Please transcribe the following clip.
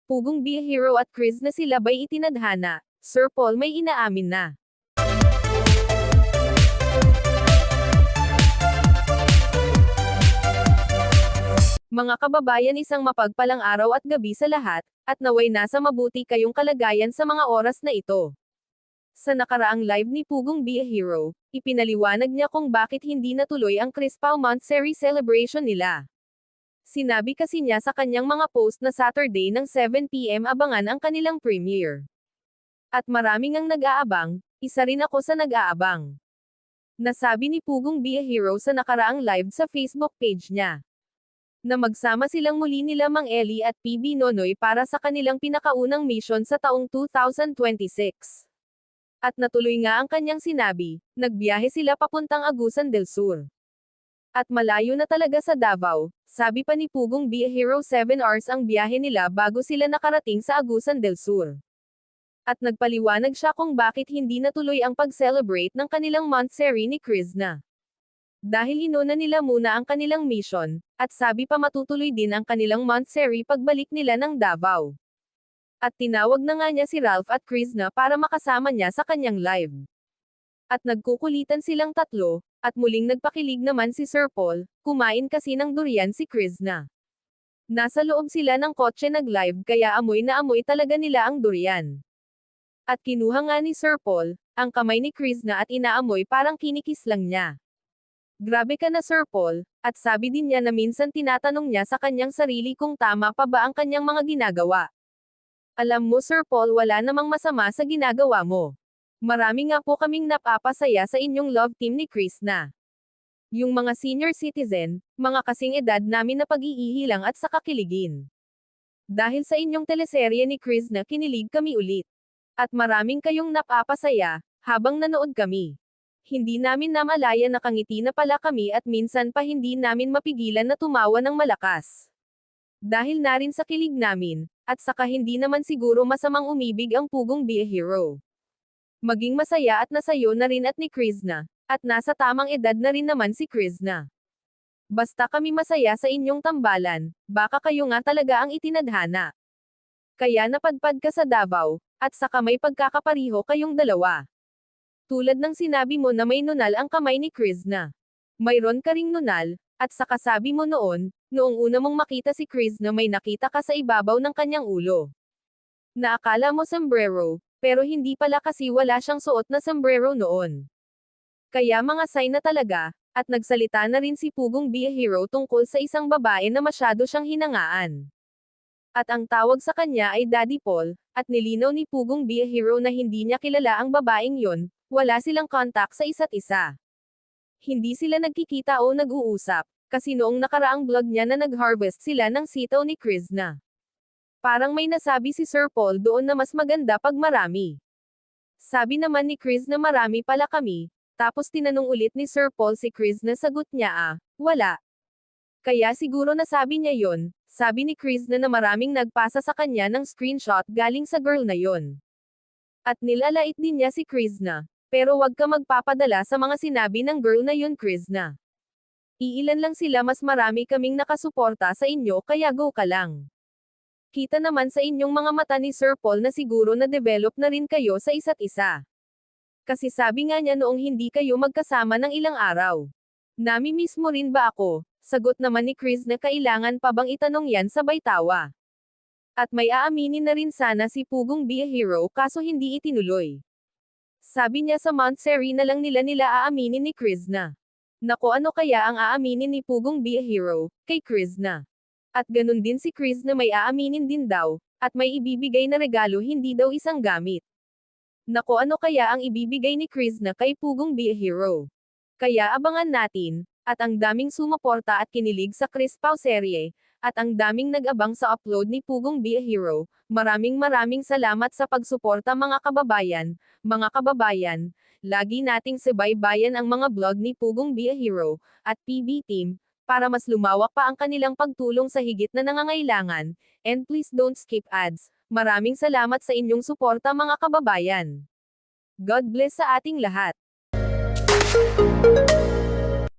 Pugong Biyahero at Chris na sila ba'y itinadhana? Sir Paul may inaamin na. Mga kababayan, isang mapagpalang araw at gabi sa lahat, at naway nasa mabuti kayong kalagayan sa mga oras na ito. Sa nakaraang live ni Pugong Biyahero, ipinaliwanag niya kung bakit hindi natuloy ang Chris Pao Monthsary celebration nila. Sinabi kasi niya sa kanyang mga post na Saturday ng 7 PM abangan ang kanilang premiere. At maraming ang nag-aabang, isa rin ako sa nag-aabang. Nasabi ni Pugong Biyahero sa nakaraang live sa Facebook page niya na magsama silang muli nila Mang Eli at PB Nonoy para sa kanilang pinakaunang mission sa taong 2026. At natuloy nga ang kanyang sinabi, nagbiyahe sila papuntang Agusan del Sur. At malayo na talaga sa Davao, sabi pa ni Pugong Biyahero 7 hours ang biyahe nila bago sila nakarating sa Agusan del Sur. At nagpaliwanag siya kung bakit hindi natuloy ang pag-celebrate ng kanilang monthsary ni Chris na. Dahil inuna nila muna ang kanilang mission, at sabi pa matutuloy din ang kanilang monthsary pagbalik nila ng Davao. At tinawag na nga niya si Ralph at Chris na para makasama niya sa kanyang live. At nagkukulitan silang tatlo, at muling nagpakilig naman si Sir Paul, kumain kasi ng durian si Chris na. Nasa loob sila ng kotse nag-live kaya amoy na amoy talaga nila ang durian. At kinuha nga ni Sir Paul, ang kamay ni Chris na at inaamoy parang kinikis lang niya. Grabe ka na Sir Paul, at sabi din niya na minsan tinatanong niya sa kanyang sarili kung tama pa ba ang kanyang mga ginagawa. Alam mo Sir Paul, wala namang masama sa ginagawa mo. Marami nga po kaming napapasaya sa inyong love team ni Chris na. Yung mga senior citizen, mga kasing edad namin na pag-iihilang at sa kakiligin. Dahil sa inyong teleserye ni Chris na kinilig kami ulit. At maraming kayong napapasaya, habang nanood kami. Hindi namin namalaya na kangiti na pala kami at minsan pa hindi namin mapigilan na tumawa ng malakas. Dahil na rin sa kilig namin, at saka hindi naman siguro masamang umibig ang Pugong Biyahero. Maging masaya at nasayo na rin at ni Chris na, at nasa tamang edad na rin naman si Chris na. Basta kami masaya sa inyong tambalan, baka kayo nga talaga ang itinadhana. Kaya napadpad ka sa Davao, at saka may pagkakapariho kayong dalawa. Tulad ng sinabi mo na may nunal ang kamay ni Chris na. Mayroon ka ring nunal, at saka sabi mo noong una mong makita si Chris na may nakita ka sa ibabaw ng kanyang ulo. Naakala mo sombrero, pero hindi pala kasi wala siyang suot na sombrero noon. Kaya mga sign na talaga, at nagsalita na rin si Pugong Biyahero tungkol sa isang babae na masyado siyang hinangaan. At ang tawag sa kanya ay Daddy Paul, at nilinaw ni Pugong Biyahero na hindi niya kilala ang babaeng yon, wala silang contact sa isa't isa. Hindi sila nagkikita o nag-uusap, kasi noong nakaraang vlog niya na nag-harvest sila ng sitaw ni Chris na. Parang may nasabi si Sir Paul doon na mas maganda pag marami. Sabi naman ni Chris na marami pala kami, tapos tinanong ulit ni Sir Paul si Chris na sagot niya wala. Kaya siguro nasabi niya yon, sabi ni Chris na maraming nagpasa sa kanya ng screenshot galing sa girl na yon. At nilalait din niya si Chris na, pero wag ka magpapadala sa mga sinabi ng girl na yon Chris na. Iilan lang sila, mas marami kaming nakasuporta sa inyo kaya go ka lang. Kita naman sa inyong mga mata ni Sir Paul na siguro na-develop na rin kayo sa isa't isa. Kasi sabi nga niya noong hindi kayo magkasama ng ilang araw. Nami-miss mo rin ba ako? Sagot naman ni Chris na kailangan pa bang itanong yan sabay tawa. At may aaminin na rin sana si Pugong Biyahero kaso hindi itinuloy. Sabi niya sa monthsary na lang nila aaminin ni Chris na. Nako, ano kaya ang aaminin ni Pugong Biyahero kay Chris na? At ganun din si Chris na may aaminin din daw, at may ibibigay na regalo, hindi daw isang gamit. Nako, ano kaya ang ibibigay ni Chris na kay Pugong Biyahero? Kaya abangan natin, at ang daming sumuporta at kinilig sa Chris Pao serye, at ang daming nag-abang sa upload ni Pugong Biyahero. Maraming salamat sa pagsuporta mga kababayan, lagi nating subaybayan ang mga vlog ni Pugong Biyahero, at PB Team, para mas lumawak pa ang kanilang pagtulong sa higit na nangangailangan, and please don't skip ads. Maraming salamat sa inyong suporta mga kababayan. God bless sa ating lahat.